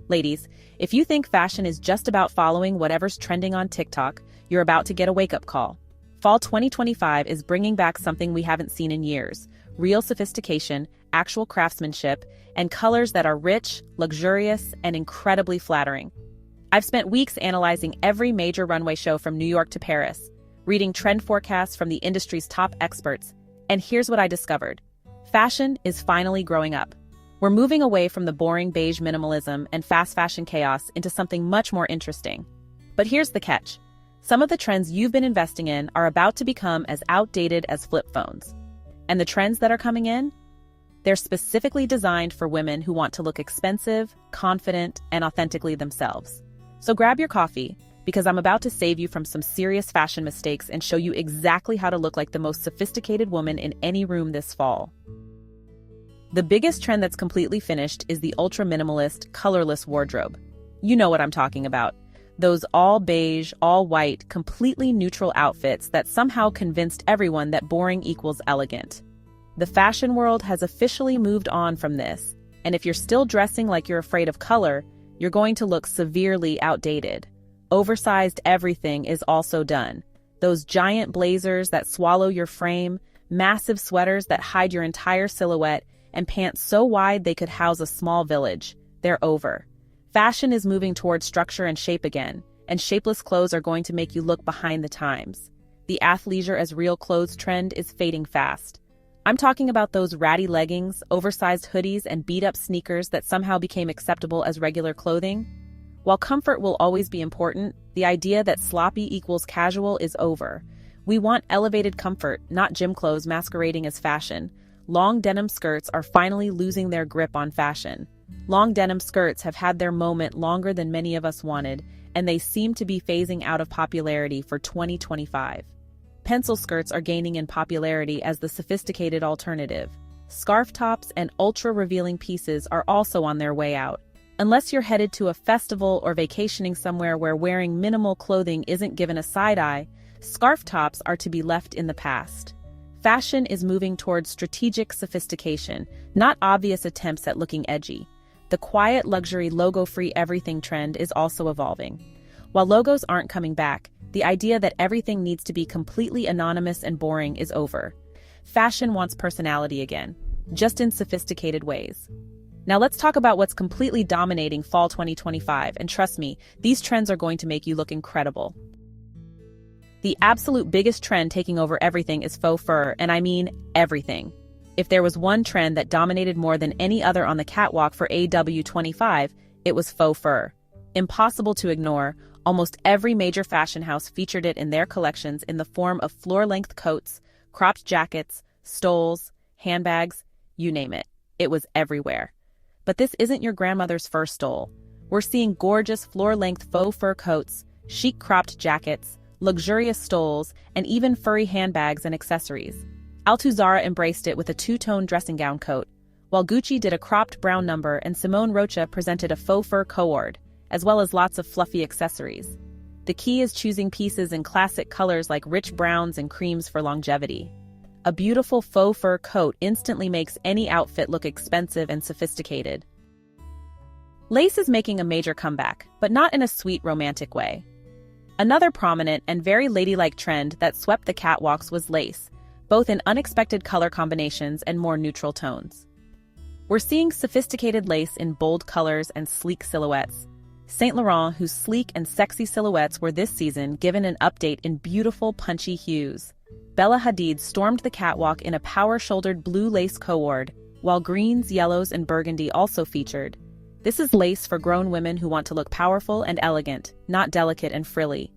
Ladies, if you think fashion is just about following whatever's trending on TikTok, you're about to get a wake-up call. Fall 2025 is bringing back something we haven't seen in years: real sophistication, actual craftsmanship, and colors that are rich, luxurious, and incredibly flattering. I've spent weeks analyzing every major runway show from New York to Paris, reading trend forecasts from the industry's top experts, and here's what I discovered. Fashion is finally growing up. We're moving away from the boring beige minimalism and fast fashion chaos into something much more interesting. But here's the catch. Some of the trends you've been investing in are about to become as outdated as flip phones. And the trends that are coming in? They're specifically designed for women who want to look expensive, confident, and authentically themselves. So grab your coffee, because I'm about to save you from some serious fashion mistakes and show you exactly how to look like the most sophisticated woman in any room this fall. The biggest trend that's completely finished is the ultra-minimalist, colorless wardrobe. You know what I'm talking about. Those all beige, all white, completely neutral outfits that somehow convinced everyone that boring equals elegant. The fashion world has officially moved on from this, and if you're still dressing like you're afraid of color, you're going to look severely outdated. Oversized everything is also done. Those giant blazers that swallow your frame, massive sweaters that hide your entire silhouette, and pants so wide they could house a small village. They're over. Fashion is moving towards structure and shape again, and shapeless clothes are going to make you look behind the times. The athleisure as real clothes trend is fading fast. I'm talking about those ratty leggings, oversized hoodies, and beat-up sneakers that somehow became acceptable as regular clothing. While comfort will always be important, the idea that sloppy equals casual is over. We want elevated comfort, not gym clothes masquerading as fashion. Long denim skirts are finally losing their grip on fashion. Long denim skirts have had their moment longer than many of us wanted, and they seem to be phasing out of popularity for 2025. Pencil skirts are gaining in popularity as the sophisticated alternative. Scarf tops and ultra-revealing pieces are also on their way out. Unless you're headed to a festival or vacationing somewhere where wearing minimal clothing isn't given a side eye, scarf tops are to be left in the past. Fashion is moving towards strategic sophistication, not obvious attempts at looking edgy. The quiet luxury logo-free everything trend is also evolving. While logos aren't coming back, the idea that everything needs to be completely anonymous and boring is over. Fashion wants personality again, just in sophisticated ways. Now let's talk about what's completely dominating fall 2025, and trust me, these trends are going to make you look incredible. The absolute biggest trend taking over everything is faux fur, and I mean everything. If there was one trend that dominated more than any other on the catwalk for AW25, it was faux fur. Impossible to ignore, almost every major fashion house featured it in their collections in the form of floor-length coats, cropped jackets, stoles, handbags, you name it. It was everywhere. But this isn't your grandmother's fur stole. We're seeing gorgeous floor-length faux fur coats, chic cropped jackets, luxurious stoles, and even furry handbags and accessories. Altuzara embraced it with a two-tone dressing gown coat, while Gucci did a cropped brown number and Simone Rocha presented a faux fur cord, as well as lots of fluffy accessories. The key is choosing pieces in classic colors like rich browns and creams for longevity. A beautiful faux fur coat instantly makes any outfit look expensive and sophisticated. Lace is making a major comeback, but not in a sweet romantic way. Another prominent and very ladylike trend that swept the catwalks was lace, both in unexpected color combinations and more neutral tones. We're seeing sophisticated lace in bold colors and sleek silhouettes. Saint Laurent, whose sleek and sexy silhouettes were this season given an update in beautiful punchy hues. Bella Hadid stormed the catwalk in a power-shouldered blue lace cord, while greens, yellows, and burgundy also featured. This is lace for grown women who want to look powerful and elegant, not delicate and frilly.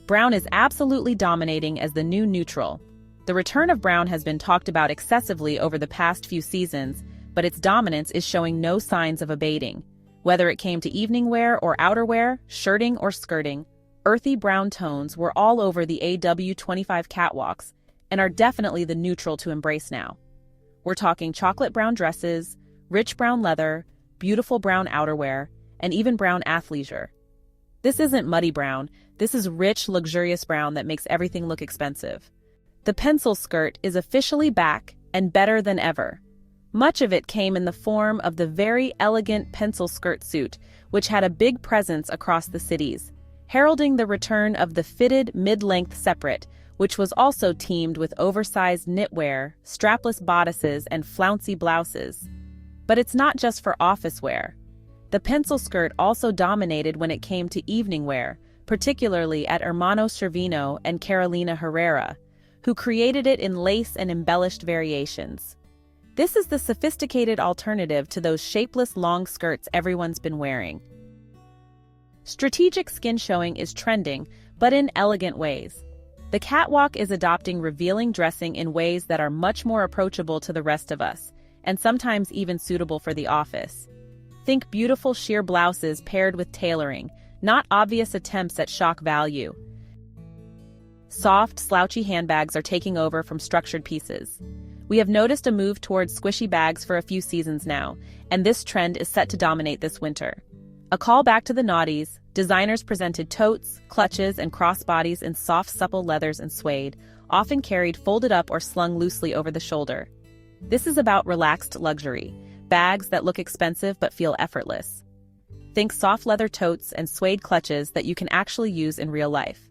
Brown is absolutely dominating as the new neutral. The return of brown has been talked about excessively over the past few seasons, but its dominance is showing no signs of abating. Whether it came to evening wear or outerwear, shirting or skirting, earthy brown tones were all over the AW25 catwalks and are definitely the neutral to embrace now. We're talking chocolate brown dresses, rich brown leather, beautiful brown outerwear, and even brown athleisure. This isn't muddy brown, this is rich, luxurious brown that makes everything look expensive. The pencil skirt is officially back and better than ever. Much of it came in the form of the very elegant pencil skirt suit, which had a big presence across the cities, heralding the return of the fitted mid-length separate, which was also teamed with oversized knitwear, strapless bodices, and flouncy blouses. But it's not just for office wear. The pencil skirt also dominated when it came to evening wear, particularly at Hermano Cervino and Carolina Herrera, who created it in lace and embellished variations. This is the sophisticated alternative to those shapeless long skirts everyone's been wearing. Strategic skin showing is trending, but in elegant ways. The catwalk is adopting revealing dressing in ways that are much more approachable to the rest of us, and sometimes even suitable for the office. Think beautiful sheer blouses paired with tailoring, not obvious attempts at shock value. Soft, slouchy handbags are taking over from structured pieces. We have noticed a move towards squishy bags for a few seasons now, and this trend is set to dominate this winter. A call back to the noughties, designers presented totes, clutches, and crossbodies in soft, supple leathers and suede, often carried folded up or slung loosely over the shoulder. This is about relaxed luxury, bags that look expensive but feel effortless. Think soft leather totes and suede clutches that you can actually use in real life.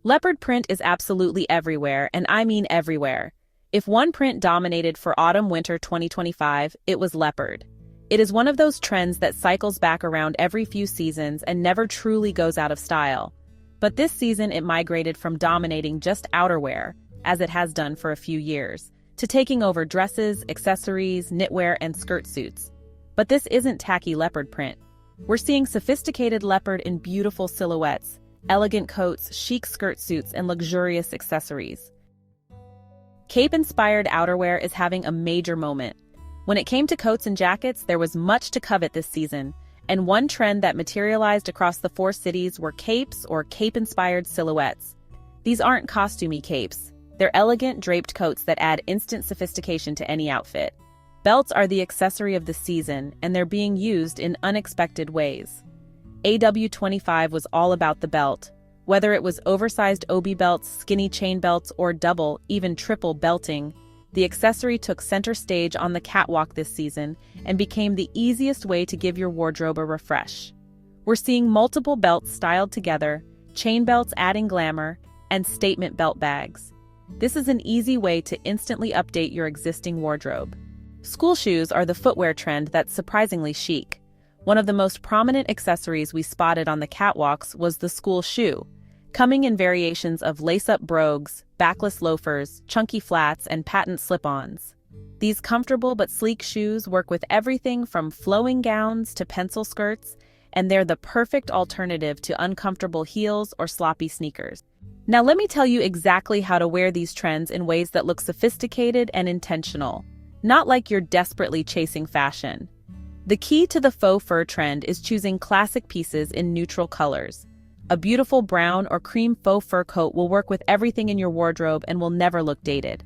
Leopard print is absolutely everywhere, and I mean everywhere. If one print dominated for autumn-winter 2025, it was leopard. It is one of those trends that cycles back around every few seasons and never truly goes out of style. But this season it migrated from dominating just outerwear, as it has done for a few years, to taking over dresses, accessories, knitwear, and skirt suits. But this isn't tacky leopard print. We're seeing sophisticated leopard in beautiful silhouettes, elegant coats, chic skirt suits, and luxurious accessories. Cape-inspired outerwear is having a major moment. When it came to coats and jackets, there was much to covet this season, and one trend that materialized across the 4 cities were capes or cape-inspired silhouettes. These aren't costumey capes. They're elegant, draped coats that add instant sophistication to any outfit. Belts are the accessory of the season, and they're being used in unexpected ways. AW25 was all about the belt. Whether it was oversized obi belts, skinny chain belts, or double, even triple belting, the accessory took center stage on the catwalk this season and became the easiest way to give your wardrobe a refresh. We're seeing multiple belts styled together, chain belts adding glamour, and statement belt bags. This is an easy way to instantly update your existing wardrobe. School shoes are the footwear trend that's surprisingly chic. One of the most prominent accessories we spotted on the catwalks was the school shoe, coming in variations of lace-up brogues, backless loafers, chunky flats, and patent slip-ons. These comfortable but sleek shoes work with everything from flowing gowns to pencil skirts, and they're the perfect alternative to uncomfortable heels or sloppy sneakers. Now let me tell you exactly how to wear these trends in ways that look sophisticated and intentional, not like you're desperately chasing fashion. The key to the faux fur trend is choosing classic pieces in neutral colors. A beautiful brown or cream faux fur coat will work with everything in your wardrobe and will never look dated.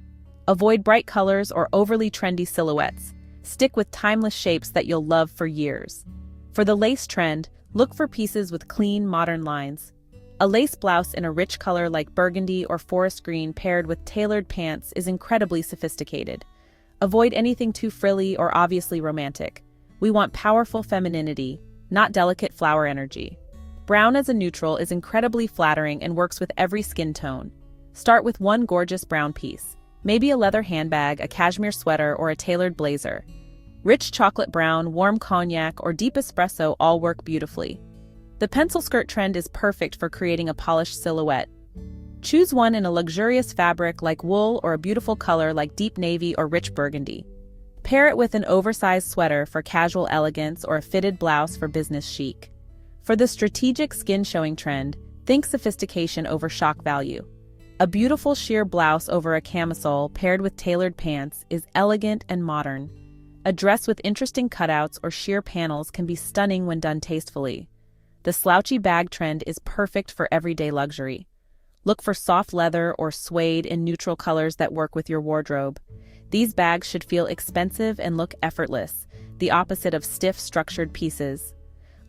Avoid bright colors or overly trendy silhouettes. Stick with timeless shapes that you'll love for years. For the lace trend, look for pieces with clean, modern lines. A lace blouse in a rich color like burgundy or forest green paired with tailored pants is incredibly sophisticated. Avoid anything too frilly or obviously romantic. We want powerful femininity, not delicate flower energy. Brown as a neutral is incredibly flattering and works with every skin tone. Start with one gorgeous brown piece, maybe a leather handbag, a cashmere sweater, or a tailored blazer. Rich chocolate brown, warm cognac, or deep espresso all work beautifully. The pencil skirt trend is perfect for creating a polished silhouette. Choose one in a luxurious fabric like wool or a beautiful color like deep navy or rich burgundy. Pair it with an oversized sweater for casual elegance or a fitted blouse for business chic. For the strategic skin-showing trend, think sophistication over shock value. A beautiful sheer blouse over a camisole paired with tailored pants is elegant and modern. A dress with interesting cutouts or sheer panels can be stunning when done tastefully. The slouchy bag trend is perfect for everyday luxury. Look for soft leather or suede in neutral colors that work with your wardrobe. These bags should feel expensive and look effortless, the opposite of stiff, structured pieces.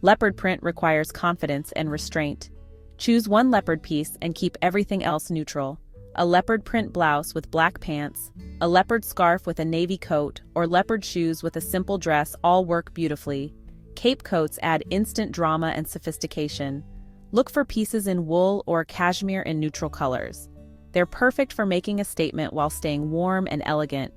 Leopard print requires confidence and restraint. Choose one leopard piece and keep everything else neutral. A leopard print blouse with black pants, a leopard scarf with a navy coat, or leopard shoes with a simple dress all work beautifully. Cape coats add instant drama and sophistication. Look for pieces in wool or cashmere in neutral colors. They're perfect for making a statement while staying warm and elegant.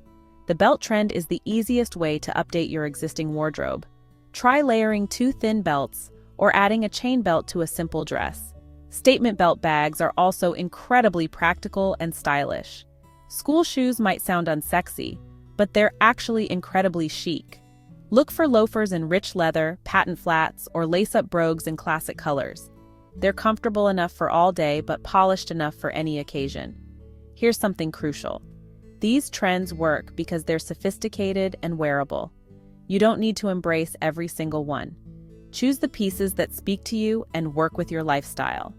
The belt trend is the easiest way to update your existing wardrobe. Try layering 2 thin belts or adding a chain belt to a simple dress. Statement belt bags are also incredibly practical and stylish. School shoes might sound unsexy, but they're actually incredibly chic. Look for loafers in rich leather, patent flats, or lace-up brogues in classic colors. They're comfortable enough for all day, but polished enough for any occasion. Here's something crucial. These trends work because they're sophisticated and wearable. You don't need to embrace every single one. Choose the pieces that speak to you and work with your lifestyle.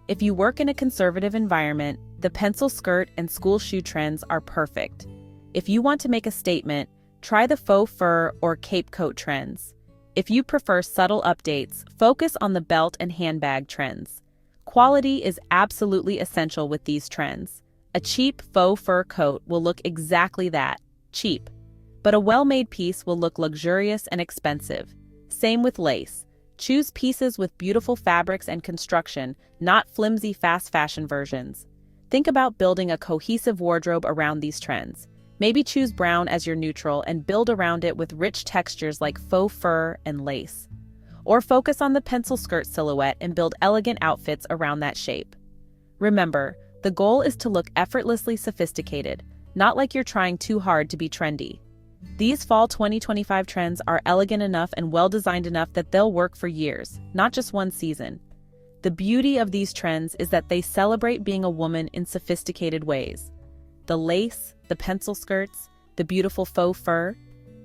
If you work in a conservative environment, the pencil skirt and school shoe trends are perfect. If you want to make a statement, try the faux fur or cape coat trends. If you prefer subtle updates, focus on the belt and handbag trends. Quality is absolutely essential with these trends. A cheap faux fur coat will look exactly that, cheap. But a well-made piece will look luxurious and expensive. Same with lace. Choose pieces with beautiful fabrics and construction, not flimsy fast fashion versions. Think about building a cohesive wardrobe around these trends. Maybe choose brown as your neutral and build around it with rich textures like faux fur and lace. Or focus on the pencil skirt silhouette and build elegant outfits around that shape. Remember, the goal is to look effortlessly sophisticated, not like you're trying too hard to be trendy. These fall 2025 trends are elegant enough and well-designed enough that they'll work for years, not just one season. The beauty of these trends is that they celebrate being a woman in sophisticated ways. The lace, the pencil skirts, the beautiful faux fur.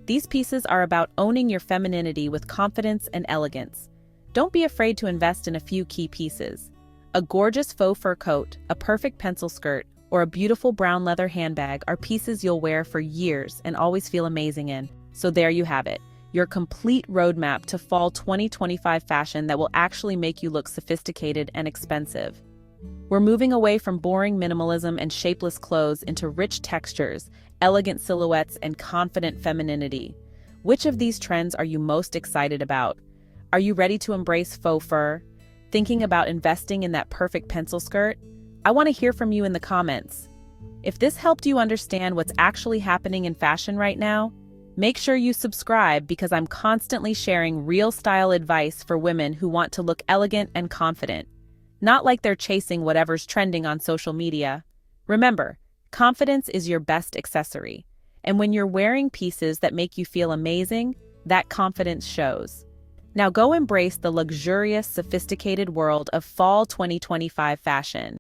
These pieces are about owning your femininity with confidence and elegance. Don't be afraid to invest in a few key pieces. A gorgeous faux fur coat, a perfect pencil skirt, or a beautiful brown leather handbag are pieces you'll wear for years and always feel amazing in. So there you have it, your complete roadmap to fall 2025 fashion that will actually make you look sophisticated and expensive. We're moving away from boring minimalism and shapeless clothes into rich textures, elegant silhouettes, and confident femininity. Which of these trends are you most excited about? Are you ready to embrace faux fur? Thinking about investing in that perfect pencil skirt? I want to hear from you in the comments. If this helped you understand what's actually happening in fashion right now, make sure you subscribe because I'm constantly sharing real style advice for women who want to look elegant and confident. Not like they're chasing whatever's trending on social media. Remember, confidence is your best accessory. And when you're wearing pieces that make you feel amazing, that confidence shows. Now go embrace the luxurious, sophisticated world of fall 2025 fashion.